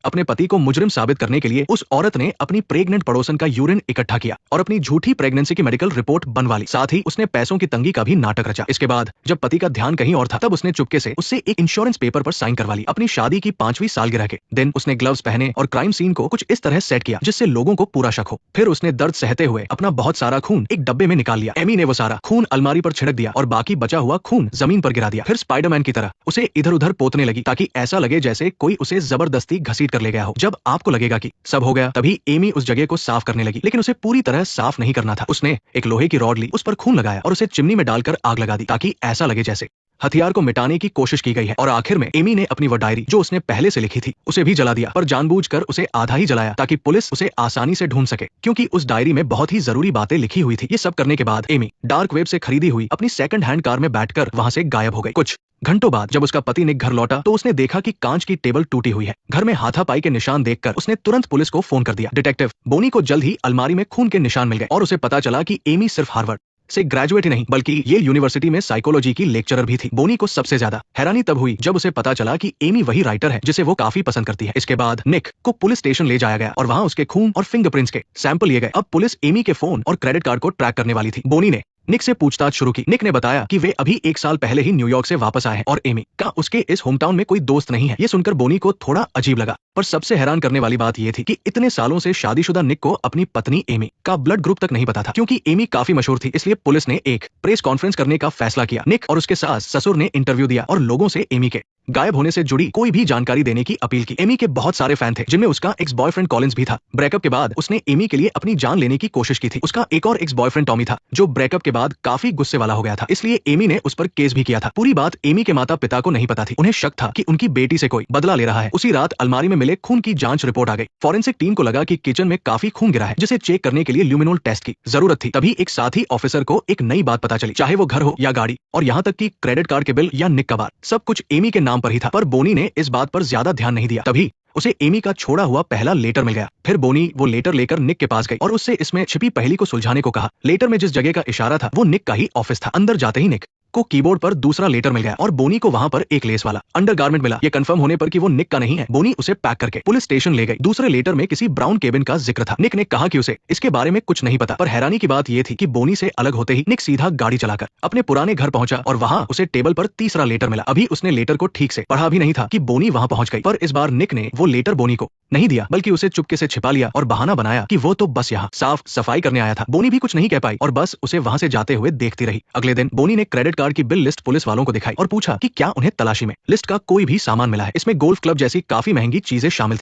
अपने पति को मुजरिम साबित करने के लिए उस औरत ने अपनी प्रेग्नेंट पड़ोसन का यूरिन इकट्ठा किया और अपनी झूठी प्रेगनेंसी की मेडिकल रिपोर्ट बनवा ली। साथ ही उसने पैसों की तंगी का भी नाटक रचा। इसके बाद जब पति का ध्यान कहीं और था, तब उसने चुपके से उससे एक इंश्योरेंस पेपर पर साइन करवा ली। अपनी शादी की 5वीं सालगिरह के दिन उसने ग्लव्स पहने और क्राइम सीन को कुछ इस तरह सेट किया जिससे लोगों को पूरा शक हो। फिर उसने दर्द सहते हुए अपना बहुत सारा खून एक डब्बे में निकाल लिया। एमी ने वो सारा खून अलमारी पर छिड़क दिया और बाकी बचा हुआ खून जमीन पर गिरा दिया। फिर स्पाइडरमैन की तरह उसे इधर उधर पोतने लगी ताकि ऐसा लगे जैसे कोई उसे जबरदस्ती घसीट कर ले गया हो। जब आपको लगेगा कि सब हो गया, तभी एमी उस जगह को साफ करने लगी, लेकिन उसे पूरी तरह साफ नहीं करना था। उसने एक लोहे की रॉड ली, उस पर खून लगाया और उसे चिमनी में डालकर आग लगा दी ताकि ऐसा लगे जैसे हथियार को मिटाने की कोशिश की गई है। और आखिर में एमी ने अपनी वो डायरी जो उसने पहले से लिखी थी उसे भी जला दिया, पर जानबूझकर उसे आधा ही जलाया ताकि पुलिस उसे आसानी से ढूंढ सके, क्योंकि उस डायरी में बहुत ही जरूरी बातें लिखी हुई थी। ये सब करने के बाद एमी डार्क वेब से खरीदी हुई अपनी सेकंड हैंड कार में बैठकर वहां से गायब हो गई। कुछ घंटों बाद जब उसका पति निक घर लौटा तो उसने देखा कि कांच की टेबल टूटी हुई है। घर में हाथापाई के निशान देखकर उसने तुरंत पुलिस को फोन कर दिया। डिटेक्टिव बोनी को जल्द ही अलमारी में खून के निशान मिल गए और उसे पता चला कि एमी सिर्फ हार्वर्ड से ग्रेजुएट ही नहीं बल्कि येल यूनिवर्सिटी में साइकोलॉजी की लेक्चरर भी थी। बोनी को सबसे ज्यादा हैरानी तब हुई जब उसे पता चला कि एमी वही राइटर है जिसे वो काफी पसंद करती है। इसके बाद निक को पुलिस स्टेशन ले जाया गया और वहां उसके खून और फिंगरप्रिंट्स के सैंपल लिए गए। अब पुलिस एमी के फोन और क्रेडिट कार्ड को ट्रैक करने वाली थी। बोनी ने निक से पूछताछ शुरू की। निक ने बताया कि वे अभी 1 साल पहले ही न्यूयॉर्क से वापस आए हैं और एमी का उसके इस होमटाउन में कोई दोस्त नहीं है। ये सुनकर बोनी को थोड़ा अजीब लगा, पर सबसे हैरान करने वाली बात यह थी कि इतने सालों से शादीशुदा निक को अपनी पत्नी एमी का ब्लड ग्रुप तक नहीं पता था। क्योंकि एमी काफी मशहूर थी, इसलिए पुलिस ने एक प्रेस कॉन्फ्रेंस करने का फैसला किया। निक और उसके सास ससुर ने इंटरव्यू दिया और लोगों से एमी के गायब होने से जुड़ी कोई भी जानकारी देने की अपील की। एमी के बहुत सारे फैन थे, जिनमें उसका एक्स बॉयफ्रेंड कॉलिंस भी था। ब्रेकअप के बाद उसने एमी के लिए अपनी जान लेने की कोशिश की थी। उसका एक और एक्स बॉयफ्रेंड टॉमी था, जो ब्रेकअप के बाद काफी गुस्से वाला हो गया था, इसलिए एमी ने उस पर केस भी किया था। पूरी बात एमी के माता पिता को नहीं पता थी। उन्हें शक था कि उनकी बेटी से कोई बदला ले रहा है। उसी रात अलमारी में मिले खून की जांच रिपोर्ट आ गई। फॉरेंसिक टीम को लगा कि किचन में काफी खून गिरा है, जिसे चेक करने के लिए ल्यूमिनोल टेस्ट की जरूरत थी। तभी एक साथी ऑफिसर को एक नई बात पता चली, चाहे वो घर हो या गाड़ी, और यहाँ तक कि क्रेडिट कार्ड के बिल या निक का बार, सब कुछ एमी के नाम पर ही था। पर बोनी ने इस बात पर ज्यादा ध्यान नहीं दिया। तभी उसे एमी का छोड़ा हुआ पहला लेटर मिल गया। फिर बोनी वो लेटर लेकर निक के पास गई और उससे इसमें छिपी पहेली को सुलझाने को कहा। लेटर में जिस जगह का इशारा था वो निक का ही ऑफिस था। अंदर जाते ही निक को कीबोर्ड पर दूसरा लेटर मिल गया और बोनी को वहां पर एक लेस वाला अंडरगारमेंट मिला। ये कंफर्म होने पर कि वो निक का नहीं है, बोनी उसे पैक करके पुलिस स्टेशन ले गई। दूसरे लेटर में किसी ब्राउन केबिन का जिक्र था। निक ने कहा कि उसे इसके बारे में कुछ नहीं पता, पर हैरानी की बात यह थी कि बोनी से अलग होते ही निक सीधा गाड़ी चलाकर अपने पुराने घर पहुंचा और वहां उसे टेबल पर तीसरा लेटर मिला। अभी उसने लेटर को ठीक से पढ़ा भी नहीं था कि बोनी वहां पहुंच गई। पर इस बार निक ने वो लेटर बोनी को नहीं दिया, बल्कि उसे चुपके से छिपा लिया और बहाना बनाया कि वो तो बस यहाँ साफ सफाई करने आया था। बोनी भी कुछ नहीं कह पाई और बस उसे वहां से जाते हुए देखती रही। अगले दिन बोनी ने क्रेडिट कार्ड की बिल लिस्ट पुलिस वालों को दिखाई और पूछा कि क्या उन्हें तलाशी में लिस्ट का कोई भी सामान मिला है। इसमें गोल्फ क्लब जैसी काफी महंगी चीजें शामिल थी।